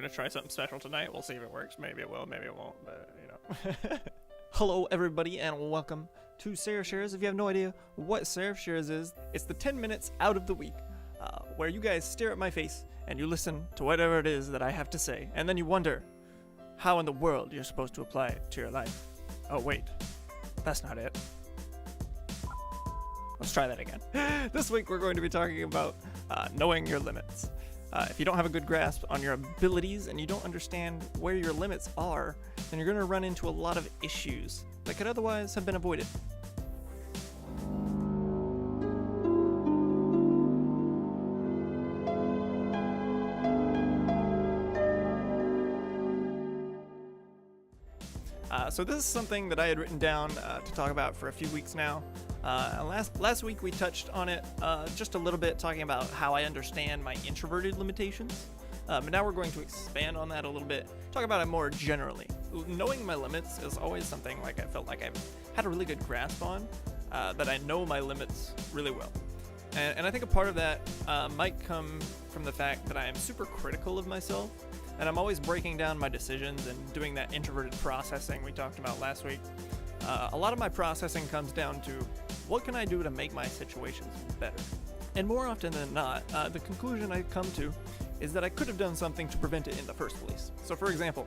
gonna try something special tonight. We'll see if it works. Maybe it will, maybe it won't, but Hello everybody and welcome to SeraphShares. If you have no idea what SeraphShares is, it's the 10 minutes out of the week where you guys stare at my face and you listen to whatever it is that I have to say, and then you wonder how in the world you're supposed to apply it to your life. Oh wait, that's not it. Let's try that again. This week we're going to be talking about knowing your limits. If you don't have a good grasp on your abilities and you don't understand where your limits are, then you're going to run into a lot of issues that could otherwise have been avoided. So this is something that I had written down to talk about for a few weeks now. Last week we touched on it just a little bit, talking about how I understand my introverted limitations. But now we're going to expand on that a little bit, talk about it more generally. Knowing my limits is always something like I felt like I've had a really good grasp on, that I know my limits really well. And I think a part of that might come from the fact that I am super critical of myself, and I'm always breaking down my decisions and doing that introverted processing we talked about last week. A lot of my processing comes down to what can I do to make my situations better? And more often than not, the conclusion I come to is that I could have done something to prevent it in the first place. So for example,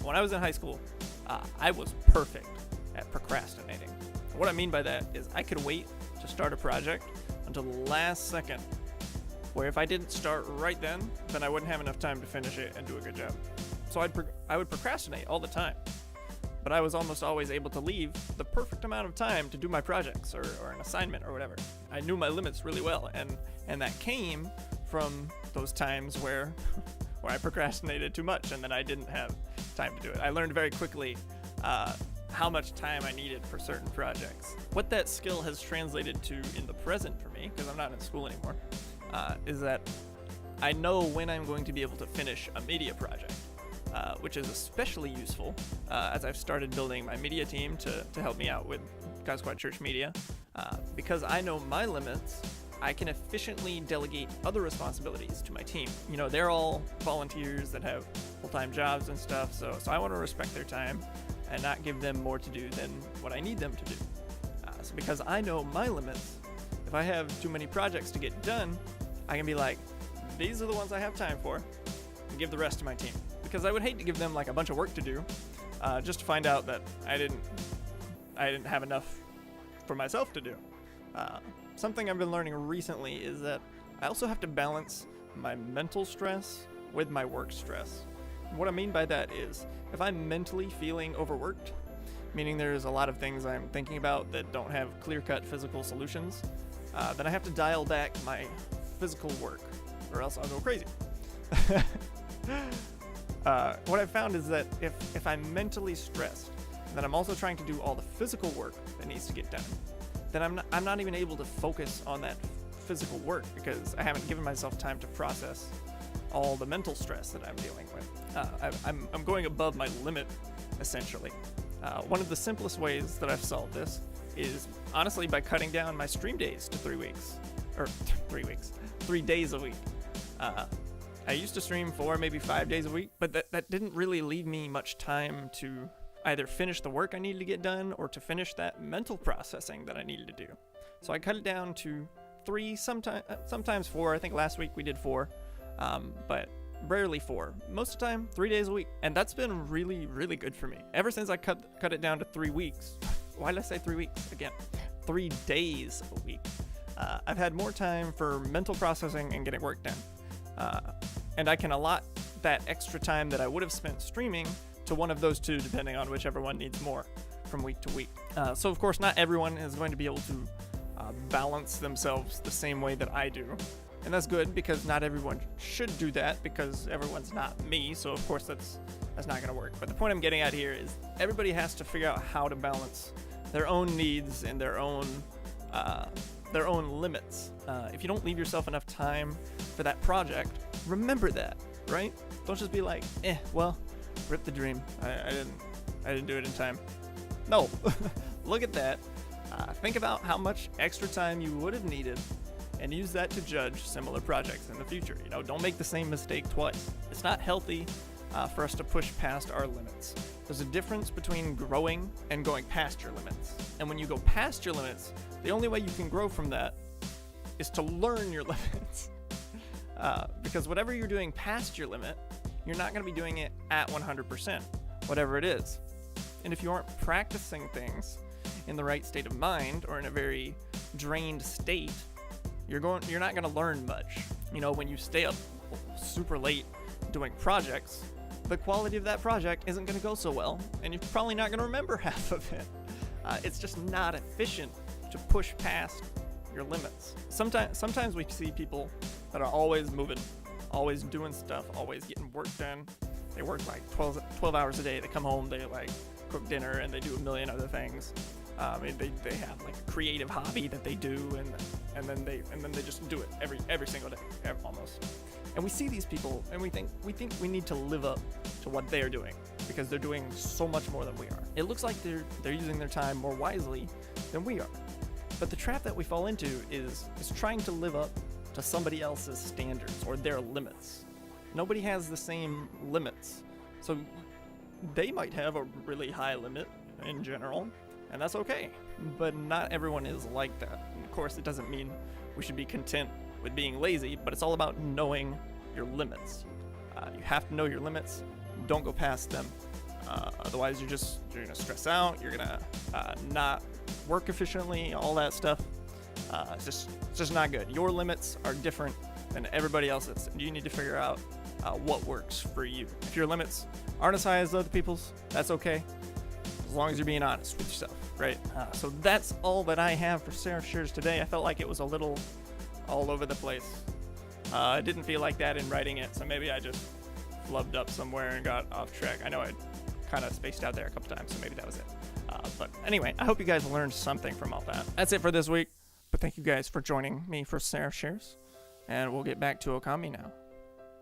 when I was in high school, I was perfect at procrastinating. What I mean by that is I could wait to start a project until the last second, where if I didn't start right then I wouldn't have enough time to finish it and do a good job. So I would procrastinate all the time, but I was almost always able to leave the perfect amount of time to do my projects or an assignment or whatever. I knew my limits really well, and that came from those times where I procrastinated too much and then I didn't have time to do it. I learned very quickly how much time I needed for certain projects. What that skill has translated to in the present for me, because I'm not in school anymore, is that I know when I'm going to be able to finish a media project, which is especially useful as I've started building my media team to help me out with GodSquadChurch media. Because I know my limits, I can efficiently delegate other responsibilities to my team. You know, they're all volunteers that have full-time jobs and stuff, so I want to respect their time and not give them more to do than what I need them to do. So because I know my limits, if I have too many projects to get done, I can be like, these are the ones I have time for, and give the rest to my team. Because I would hate to give them like a bunch of work to do, just to find out that I didn't have enough for myself to do. Something I've been learning recently is that I also have to balance my mental stress with my work stress. What I mean by that is, if I'm mentally feeling overworked, meaning there's a lot of things I'm thinking about that don't have clear-cut physical solutions, then I have to dial back my physical work, or else I'll go crazy. What I've found is that if I'm mentally stressed, and then I'm also trying to do all the physical work that needs to get done, then I'm not even able to focus on that physical work because I haven't given myself time to process all the mental stress that I'm dealing with. I'm going above my limit, essentially. One of the simplest ways that I've solved this is honestly by cutting down my stream days to 3 weeks. Or 3 days a week. I used to stream 4, maybe 5 days a week, but that didn't really leave me much time to either finish the work I needed to get done or to finish that mental processing that I needed to do. So I cut it down to 3, sometimes 4. I think last week we did 4, but rarely 4. Most of the time, 3 days a week. And that's been really, really good for me. Ever since I cut it down to 3 weeks. Why did I say 3 weeks? Again, 3 days a week. I've had more time for mental processing and getting work done. And I can allot that extra time that I would have spent streaming to one of those two, depending on whichever one needs more from week to week. So of course, not everyone is going to be able to balance themselves the same way that I do. And that's good, because not everyone should do that, because everyone's not me, so of course that's not going to work. But the point I'm getting at here is everybody has to figure out how to balance their own needs and their own limits. If you don't leave yourself enough time for that project, remember that, right? Don't just be like, well, rip the dream. I didn't do it in time. No, look at that. Think about how much extra time you would have needed and use that to judge similar projects in the future. Don't make the same mistake twice. It's not healthy for us to push past our limits. There's a difference between growing and going past your limits. And when you go past your limits, the only way you can grow from that is to learn your limits. Because whatever you're doing past your limit, you're not going to be doing it at 100%, whatever it is. And if you aren't practicing things in the right state of mind or in a very drained state, you're not going to learn much. When you stay up super late doing projects, the quality of that project isn't going to go so well, and you're probably not going to remember half of it. It's just not efficient to push past your limits. Sometimes we see people that are always moving, always doing stuff, always getting work done. They work like 12 hours a day. They come home, they like cook dinner, and they do a million other things. They have like a creative hobby that they do, and then they just do it every single day, almost. And we see these people, and we think we need to live up to what they're doing because they're doing so much more than we are. It looks like they're using their time more wisely than we are. But the trap that we fall into is trying to live up to somebody else's standards or their limits. Nobody has the same limits, so they might have a really high limit in general, and that's okay. But not everyone is like that. And of course, it doesn't mean we should be content with being lazy, but it's all about knowing your limits. You have to know your limits. Don't go past them. Otherwise, you're gonna stress out. You're gonna not work efficiently. All that stuff. It's just not good. Your limits are different than everybody else's, and you need to figure out what works for you. If your limits aren't as high as other people's, that's okay, as long as you're being honest with yourself, right? So that's all that I have for SeraphShares today. I felt like it was a little all over the place. I didn't feel like that in writing it, so maybe I just flubbed up somewhere and got off track. I know I kind of spaced out there a couple times, so maybe that was it. But anyway, I hope you guys learned something from all that. That's it for this week, but thank you guys for joining me for SeraphShares, and we'll get back to Okami now.